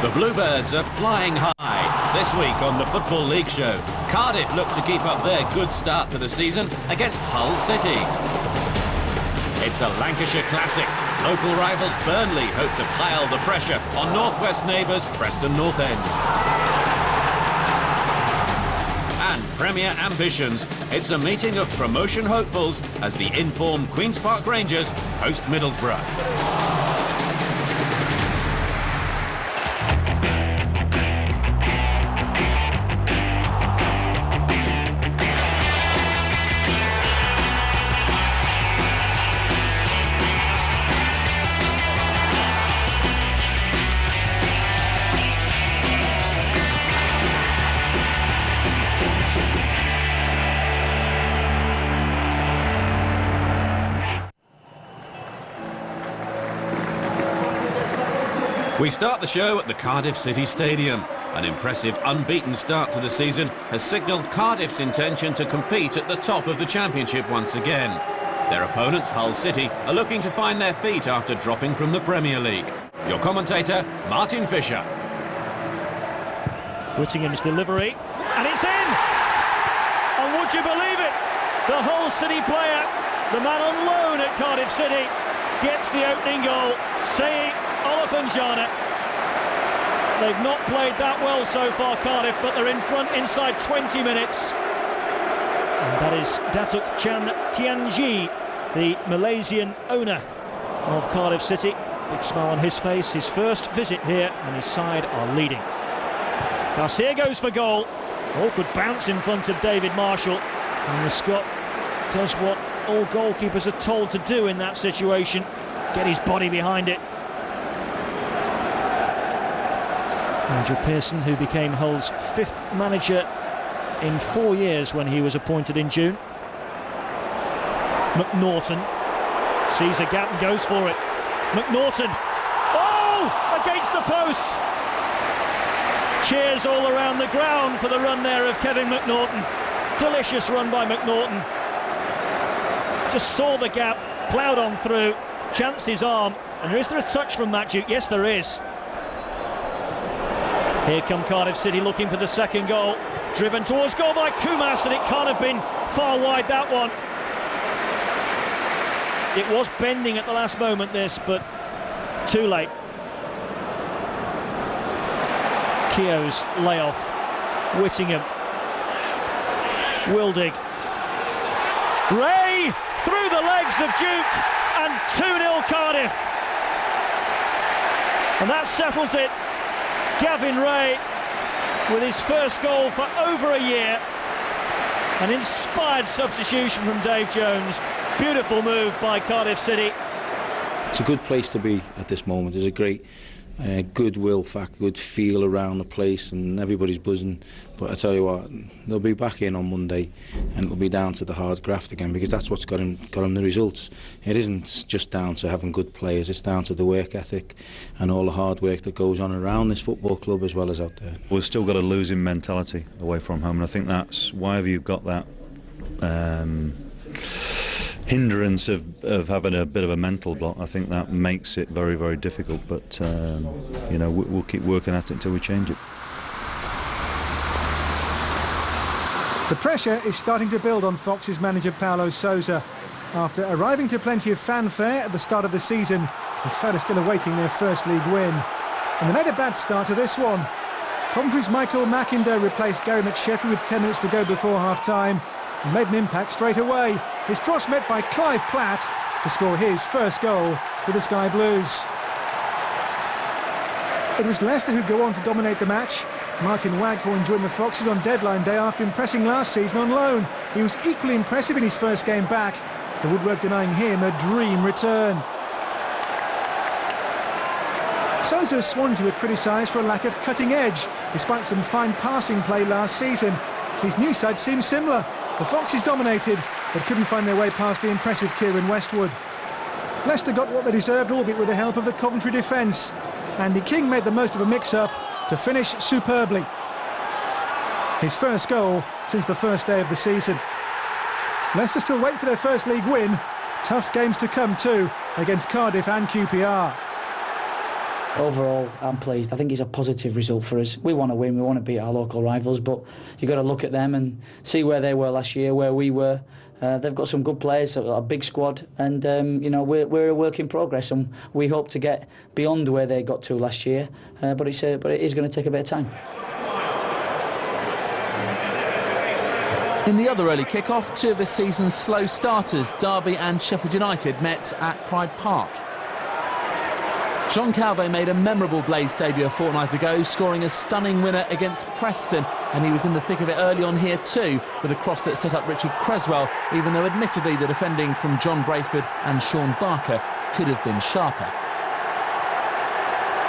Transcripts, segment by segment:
The Bluebirds are flying high. This week on the Football League show, Cardiff look to keep up their good start to the season against Hull City. It's a Lancashire classic. Local rivals Burnley hope to pile the pressure on North-West neighbours Preston North End. And Premier ambitions. It's a meeting of promotion hopefuls as the informed Queen's Park Rangers host Middlesbrough. We start the show at the Cardiff City Stadium. An impressive unbeaten start to the season has signalled Cardiff's intention to compete at the top of the Championship once again. Their opponents, Hull City, are looking to find their feet after dropping from the Premier League. Your commentator, Martin Fisher. Whittingham's delivery, and it's in! And would you believe it? The Hull City player, the man on loan at Cardiff City, gets the opening goal, saying Olafunjana. They've not played that well so far, Cardiff, but they're in front inside 20 minutes. And that is Datuk Chan Tianji, the Malaysian owner of Cardiff City. Big smile on his face, his first visit here, and his side are leading. Garcia goes for goal. Awkward bounce in front of David Marshall, and the Scot does what all goalkeepers are told to do in that situation, get his body behind it. Nigel Pearson, who became Hull's 5th manager in 4 years when he was appointed in June. McNaughton sees a gap and goes for it. McNaughton, oh, against the post! Cheers all around the ground for the run there of Kevin McNaughton. Delicious run by McNaughton. Just saw the gap, ploughed on through, chanced his arm, and is there a touch from that, Duke? Yes, there is. Here come Cardiff City looking for the second goal. Driven towards goal by Kumas, and it can't have been far wide, that one. It was bending at the last moment, this, but too late. Keogh's layoff. Whittingham. Wildig. Ray through the legs of Duke, and 2-0 Cardiff. And that settles it. Gavin Ray with his first goal for over a year. An inspired substitution from Dave Jones. Beautiful move by Cardiff City. It's a good place to be at this moment. There's a great goodwill factor, good feel around the place, and everybody's buzzing. But I tell you what, they'll be back in on Monday, and it'll be down to the hard graft again, because that's what's got them the results. It isn't just down to having good players, it's down to the work ethic and all the hard work that goes on around this football club as well as out there. We've still got a losing mentality away from home, and I think that's why have you got that hindrance of having a bit of a mental block. I think that makes it very, very difficult, but you know, we'll keep working at it until we change it. The pressure is starting to build on Fox's manager Paulo Sousa. After arriving to plenty of fanfare at the start of the season, the side are still awaiting their first league win. And they made a bad start to this one. Coventry's Michael Mackinder replaced Gary McSheffrey with 10 minutes to go before half-time and made an impact straight away. His cross met by Clive Platt to score his first goal for the Sky Blues. It was Leicester who go on to dominate the match. Martin Waghorn joined the Foxes on deadline day after impressing last season on loan. He was equally impressive in his first game back, the woodwork denying him a dream return. Sousa's Swansea were criticised for a lack of cutting edge, despite some fine passing play last season. His new side seems similar. The Foxes dominated, but couldn't find their way past the impressive Kieran Westwood. Leicester got what they deserved, albeit with the help of the Coventry defence. Andy King made the most of a mix-up to finish superbly. His first goal since the first day of the season. Leicester still wait for their first league win. Tough games to come too, against Cardiff and QPR. overall, I'm pleased. I think it's a positive result for us. We want to win, we want to beat our local rivals, but you've got to look at them and see where they were last year, where we were. They've got some good players, a big squad, and you know, we're a work in progress, and we hope to get beyond where they got to last year. But it is going to take a bit of time. In the other early kick-off, two of this season's slow starters, Derby and Sheffield United, met at Pride Park. Jean Calvé made a memorable Blades debut a fortnight ago, scoring a stunning winner against Preston, and he was in the thick of it early on here too, with a cross that set up Richard Creswell, even though admittedly the defending from John Brayford and Sean Barker could have been sharper.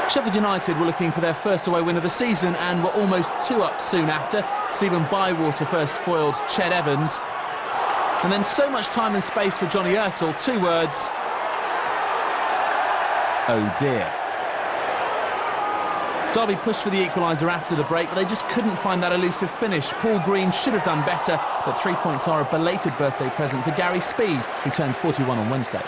Sheffield United were looking for their first away win of the season and were almost 2 up soon after. Stephen Bywater first foiled Ched Evans. And then so much time and space for Johnny Ertel, 2 words: oh dear. Derby pushed for the equaliser after the break, but they just couldn't find that elusive finish. Paul Green should have done better, but 3 points are a belated birthday present for Gary Speed, who turned 41 on Wednesday.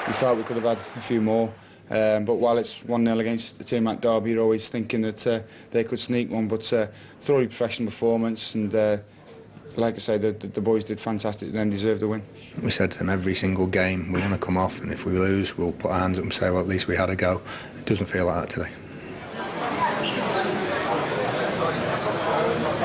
We thought we could have had a few more, but while it's 1-0 against the team at Derby, you're always thinking that they could sneak one, but thoroughly professional performance, and like I say, the boys did fantastic, then deserved the win. We said to them every single game, we want to come off, and if we lose, we'll put our hands up and say, well, at least we had a go. It doesn't feel like that today.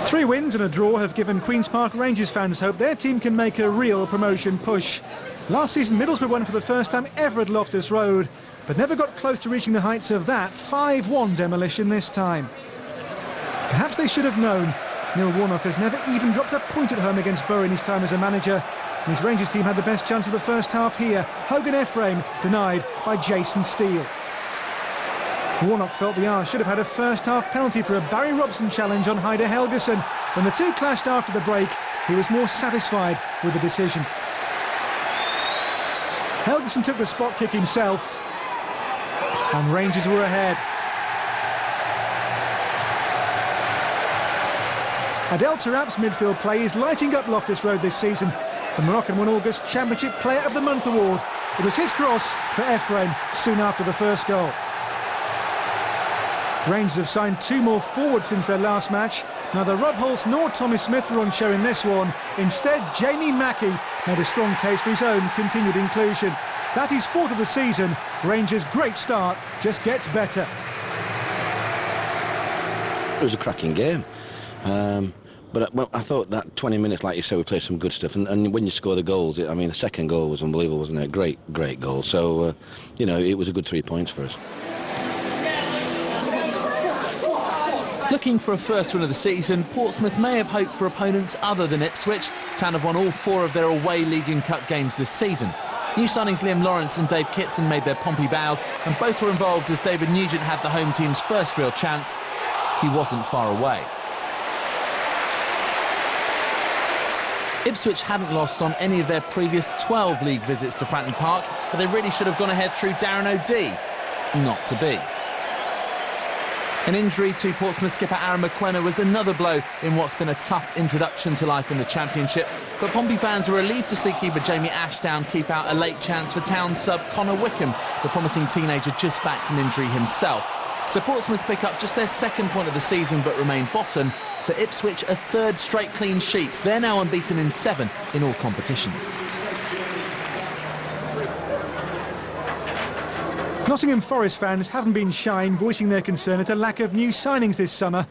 3 wins and a draw have given Queen's Park Rangers fans hope their team can make a real promotion push. Last season, Middlesbrough won for the first time ever at Loftus Road, but never got close to reaching the heights of that 5-1 demolition this time. Perhaps they should have known. Neil Warnock has never even dropped a point at home against Bow in his time as a manager. And his Rangers team had the best chance of the first half here. Hogan Ephraim denied by Jason Steele. Warnock felt the Irish should have had a first half penalty for a Barry Robson challenge on Heider Helgeson. When the two clashed after the break, he was more satisfied with the decision. Helgeson took the spot kick himself, and Rangers were ahead. Adel Tarap's midfield play is lighting up Loftus Road this season. The Moroccan won August Championship Player of the Month award. It was his cross for Ephraim soon after the first goal. Rangers have signed 2 more forwards since their last match. Neither Rob Hulse nor Tommy Smith were on show in this one. Instead, Jamie Mackey made a strong case for his own continued inclusion. That is 4th of the season. Rangers' great start just gets better. It was a cracking game. But I thought that 20 minutes, like you said, we played some good stuff. And when you score the goals, I mean, the second goal was unbelievable, wasn't it? Great goal. So, you know, it was a good 3 points for us. Looking for a first win of the season, Portsmouth may have hoped for opponents other than Ipswich. Town have won all 4 of their away League and Cup games this season. New signings Liam Lawrence and Dave Kitson made their Pompey bows, and both were involved as David Nugent had the home team's first real chance. He wasn't far away. Ipswich hadn't lost on any of their previous 12 league visits to Fratton Park, but they really should have gone ahead through Darren O'Dea. Not to be. An injury to Portsmouth skipper Aaron McQuenna was another blow in what's been a tough introduction to life in the Championship, but Pompey fans were relieved to see keeper Jamie Ashdown keep out a late chance for Town sub Connor Wickham, the promising teenager just back from injury himself. So Portsmouth pick up just their 2nd point of the season but remain bottom. For Ipswich, a 3rd straight clean sheet. They're now unbeaten in 7 in all competitions. Nottingham Forest fans haven't been shy in voicing their concern at a lack of new signings this summer.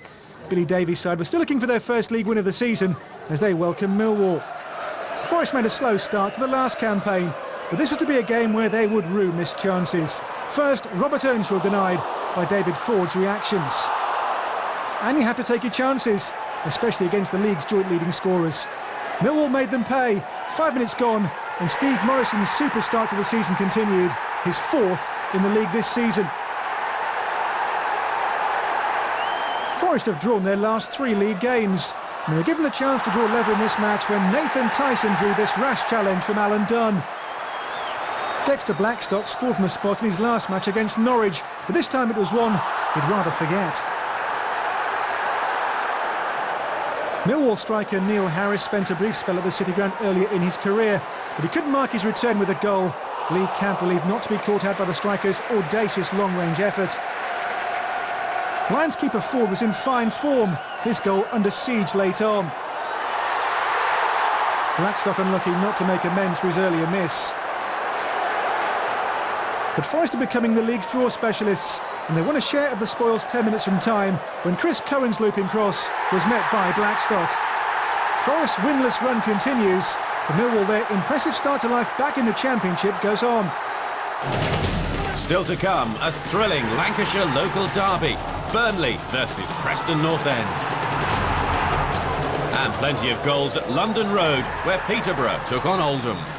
Billy Davies' side were still looking for their first league win of the season as they welcome Millwall. Forest made a slow start to the last campaign, but this was to be a game where they would rue missed chances. First, Robert Earnshaw denied by David Ford's reactions. And you have to take your chances, especially against the league's joint leading scorers. Millwall made them pay. 5 minutes gone, and Steve Morrison's super start to the season continued, his 4th in the league this season. Forest have drawn their last 3 league games, and they were given the chance to draw level in this match when Nathan Tyson drew this rash challenge from Alan Dunn. Dexter Blackstock scored from a spot in his last match against Norwich, but this time it was one he'd rather forget. Millwall striker Neil Harris spent a brief spell at the City Ground earlier in his career, but he couldn't mark his return with a goal. Lee Camp believed not to be caught out by the striker's audacious long-range effort. Lions keeper Ford was in fine form. His goal under siege late on. Blackstock unlucky not to make amends for his earlier miss. But Forest are becoming the league's draw specialists, and they won a share of the spoils 10 minutes from time when Chris Cohen's looping cross was met by Blackstock. Forest's winless run continues. For Millwall, their impressive start to life back in the Championship goes on. Still to come, a thrilling Lancashire local derby. Burnley versus Preston North End. And plenty of goals at London Road, where Peterborough took on Oldham.